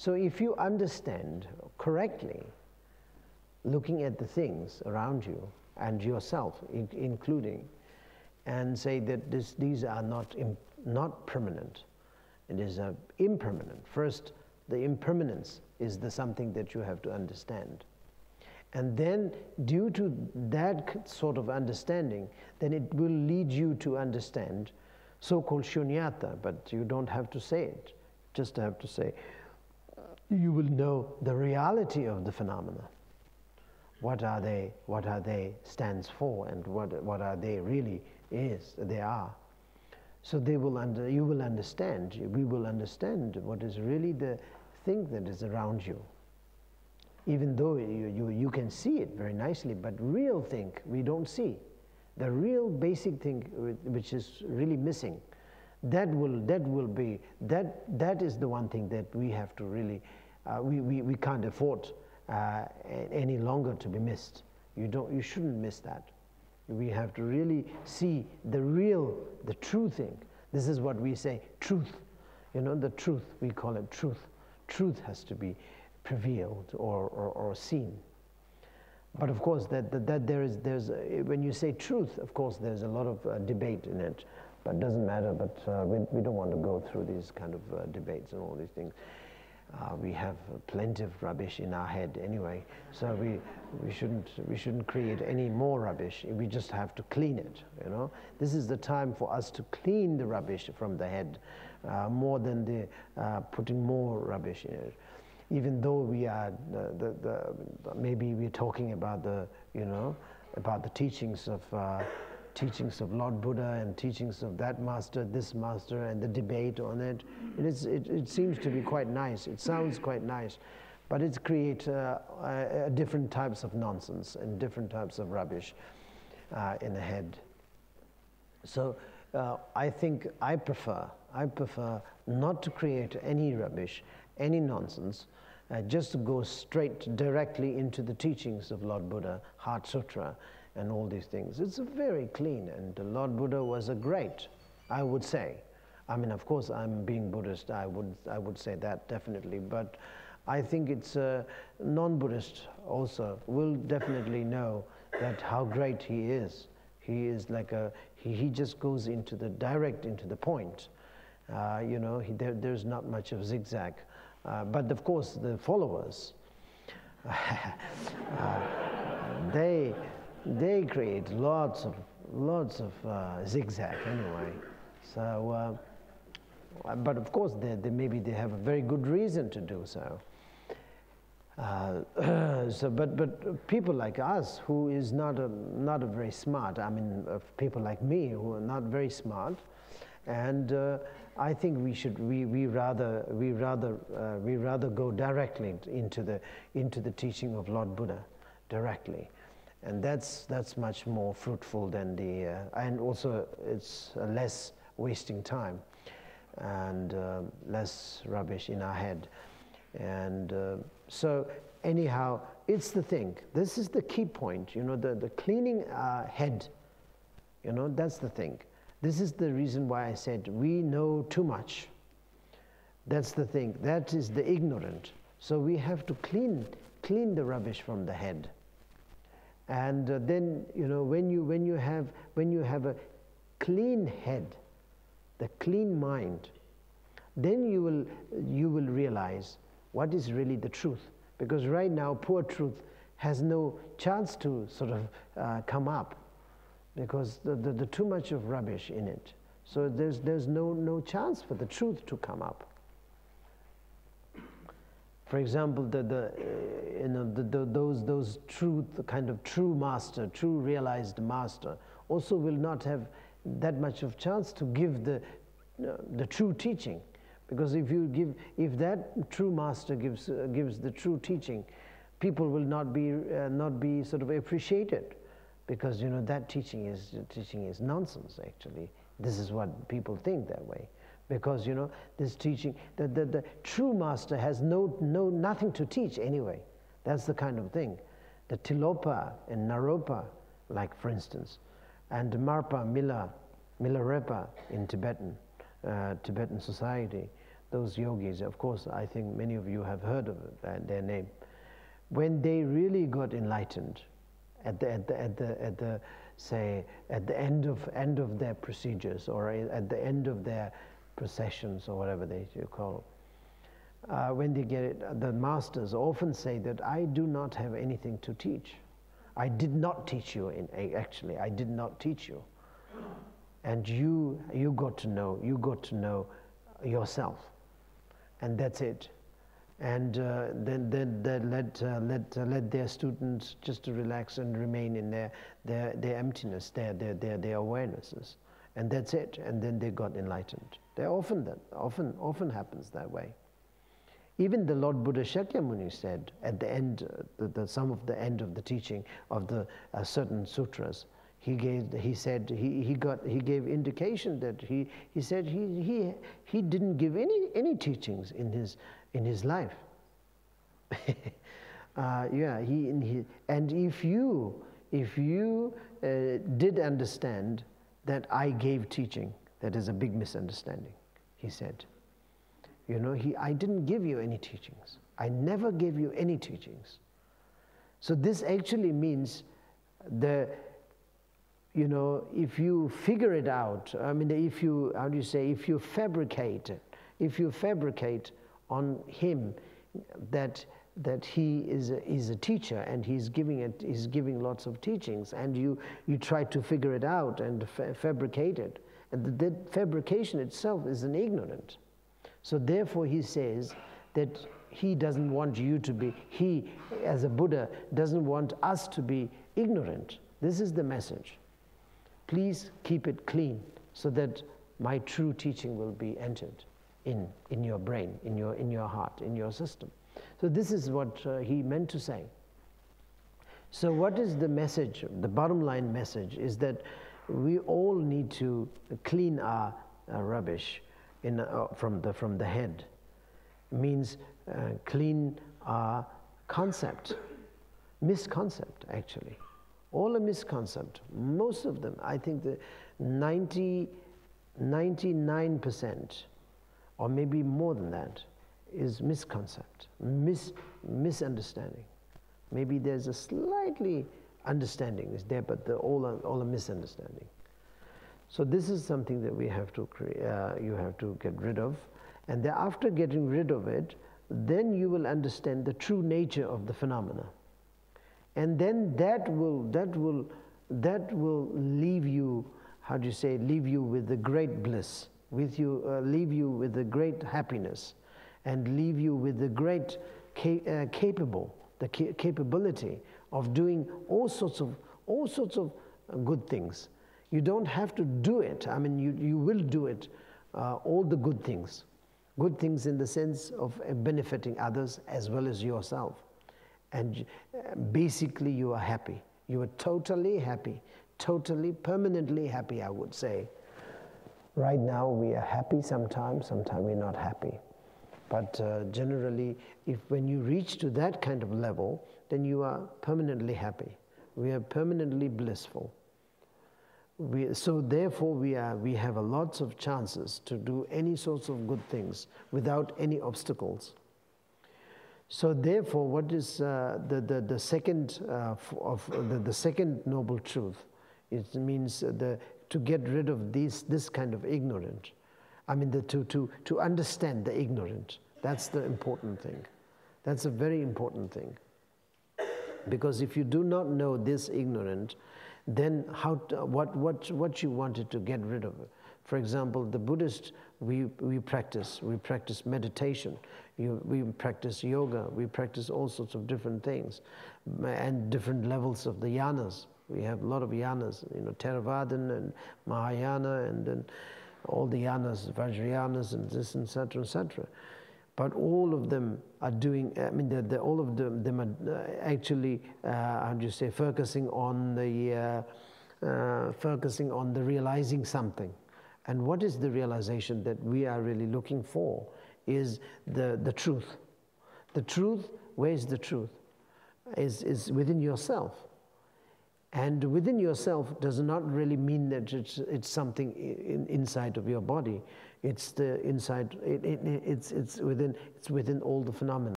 So if you understand correctly, looking at the things around you and yourself including, and say that these are not permanent, it is impermanent. First, the impermanence is something that you have to understand. And then, due to that sort of understanding, then it will lead you to understand so-called shunyata, but you don't have to say it. Just have to say, you will know the reality of the phenomena. What are they stands for, and what are they really they are. So you will understand, we will understand what is really the thing that is around you. Even though you can see it very nicely, but real thing we don't see. The real basic thing which is really missing, that is the one thing that we have to really, we can't afford any longer to be missed. You shouldn't miss that. We have to really see the true thing. This is what we say, truth. You know, the truth, we call it truth. Truth has to be prevailed or seen. But of course, when you say truth, of course, there's a lot of debate in it. But it doesn't matter. But we don't want to go through these kind of debates and all these things. We have plenty of rubbish in our head anyway, so we shouldn't create any more rubbish. We just have to clean it. You know, this is the time for us to clean the rubbish from the head, more than putting more rubbish in it. Even though we are maybe we're talking about the teachings of Lord Buddha and teachings of that master, this master, and the debate on it. It seems to be quite nice. It sounds quite nice, but it creates different types of nonsense and different types of rubbish in the head. So I think I prefer not to create any rubbish, any nonsense, just to go directly into the teachings of Lord Buddha, Heart Sutra, and all these things. It's very clean, and Lord Buddha was a great, I would say. I mean, of course, I'm being Buddhist, I would say that definitely, but I think it's non-Buddhist also will definitely know that how great he is. He is like he just goes direct into the point. You know, there's not much of zigzag. But of course, the followers, they create lots of zigzag anyway. So, but of course, maybe they have a very good reason to do so. But people like us, who is not a very smart, I mean, people like me who are not very smart, and I think we rather go directly into the teaching of Lord Buddha directly, and that's much more fruitful than and also it's less wasting time and less rubbish in our head. And so anyhow, it's the thing. This is the key point. You know, the cleaning our head. You know, that's the thing. This is the reason why I said we know too much. That's the thing. That is the ignorant. So we have to clean the rubbish from the head. And then, you know, when you have a clean head, the clean mind, then you will realize what is really the truth. Because right now, poor truth has no chance to sort of come up, because the too much of rubbish in it. So there's no chance for the truth to come up. For example, those kind of true master, true realized master, also will not have that much of chance to give the true teaching, because if that true master gives the true teaching, people will not be sort of appreciated, because you know that teaching is nonsense. Actually, this is what people think that way. Because you know this teaching, the true master has nothing to teach anyway. That's the kind of thing. The Tilopa and Naropa, like for instance, and Marpa Milarepa in Tibetan society, those yogis, of course, I think many of you have heard of their name, when they really got enlightened, at the end of their procedures, or at the end of their processions, or whatever you call it, when they get it, the masters often say that I do not have anything to teach. I did not teach you. Actually, I did not teach you, and you got to know. You got to know yourself, and that's it. And then let their students just to relax and remain in their emptiness, their awarenesses, and that's it. And then they got enlightened. Often happens that way. Even the Lord Buddha Shakyamuni said at the end, some of the end of the teaching of the certain sutras, he gave indication that he said he didn't give any teachings in his life. And if you did understand that I gave teaching, that is a big misunderstanding, he said. You know, I didn't give you any teachings. I never gave you any teachings. So this actually means if you figure it out, I mean, if you fabricate on him that he is a teacher and he's giving lots of teachings, and you try to figure it out and fabricate it, and that fabrication itself is an ignorant. So therefore he says that he doesn't want you to be, he as a Buddha doesn't want us to be ignorant. This is the message. Please keep it clean so that my true teaching will be entered in your brain, in your heart, in your system. So this is what he meant to say. So what is the message? The bottom line message is that we all need to clean our rubbish from the head. It means clean our concept, misconcept actually. All a misconcept. Most of them, I think the 99% or maybe more than that is misconcept, misunderstanding. Maybe there's a slightly understanding is there, but all a misunderstanding. So this is something that we have to you have to get rid of, and then after getting rid of it, then you will understand the true nature of the phenomena, and then that will leave you, how do you say, leave you with the great bliss, leave you with the great happiness, and leave you with the great capability of doing all sorts of good things. You don't have to do it. I mean, you will do it, all the good things in the sense of benefiting others as well as yourself. And basically you are happy. You are totally happy, totally, permanently happy, I would say. Right now we are happy sometimes we're not happy. But generally, when you reach to that kind of level, then you are permanently happy. We are permanently blissful. So therefore we have a lots of chances to do any sorts of good things without any obstacles. So therefore, what is the second the second noble truth? It means to get rid of this kind of ignorance. I mean, to understand the ignorant. That's the important thing. That's a very important thing. Because if you do not know this ignorant, then what you wanted to get rid of it. For example, the Buddhists, we practice meditation, we practice yoga, we practice all sorts of different things, and different levels of the yanas. We have a lot of yanas, Theravadan and Mahayana, and then all the yanas, Vajrayanas, and this, and etc., etc. But all of them are doing, I mean, all of them are actually, how do you say, focusing on the realizing something. And what is the realization that we are really looking for is the truth. The truth, where is the truth? Is within yourself. And within yourself does not really mean that it's something inside of your body. It's the inside. It's within all the phenomena.